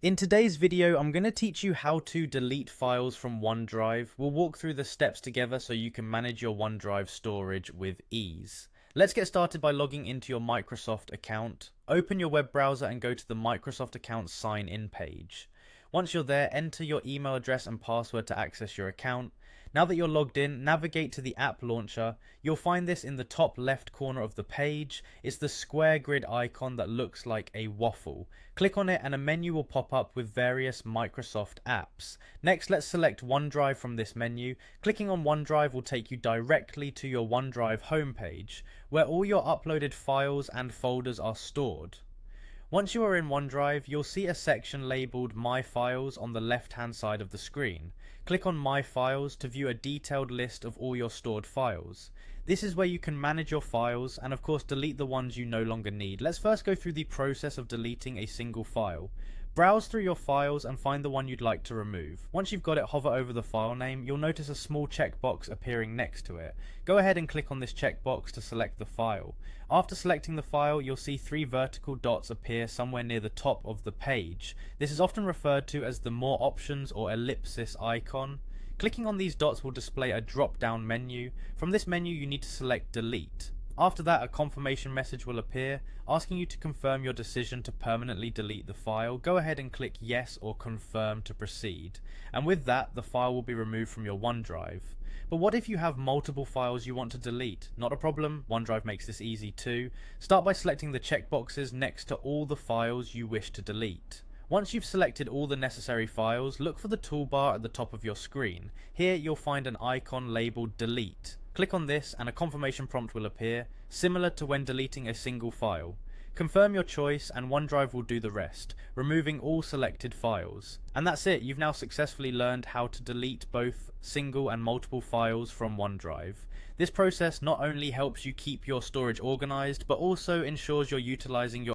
In today's video, I'm going to teach you how to delete files from OneDrive. We'll walk through the steps together so you can manage your OneDrive storage with ease. Let's get started by logging into your Microsoft account. Open your web browser and go to the Microsoft account sign in page. Once you're there, enter your email address and password to access your account. Now that you're logged in, navigate to the app launcher. You'll find this in the top left corner of the page. It's the square grid icon that looks like a waffle. Click on it and a menu will pop up with various Microsoft apps. Next, let's select OneDrive from this menu. Clicking on OneDrive will take you directly to your OneDrive homepage, where all your uploaded files and folders are stored. Once you are in OneDrive, you'll see a section labeled My Files on the left-hand side of the screen. Click on My Files to view a detailed list of all your stored files. This is where you can manage your files and of course delete the ones you no longer need. Let's first go through the process of deleting a single file. Browse through your files and find the one you'd like to remove. Once you've got it, hover over the file name. You'll notice a small checkbox appearing next to it. Go ahead and click on this checkbox to select the file. After selecting the file, you'll see three vertical dots appear somewhere near the top of the page. This is often referred to as the More Options or ellipsis icon. Clicking on these dots will display a drop-down menu. From this menu, you need to select Delete. After that, a confirmation message will appear asking you to confirm your decision to permanently delete the file. Go ahead and click Yes or Confirm to proceed. And with that, the file will be removed from your OneDrive. But what if you have multiple files you want to delete? Not a problem, OneDrive makes this easy too. Start by selecting the checkboxes next to all the files you wish to delete. Once you've selected all the necessary files, look for the toolbar at the top of your screen. Here you'll find an icon labeled Delete. Click on this and a confirmation prompt will appear, similar to when deleting a single file. Confirm your choice and OneDrive will do the rest, removing all selected files. And that's it, you've now successfully learned how to delete both single and multiple files from OneDrive. This process not only helps you keep your storage organized, but also ensures you're utilizing your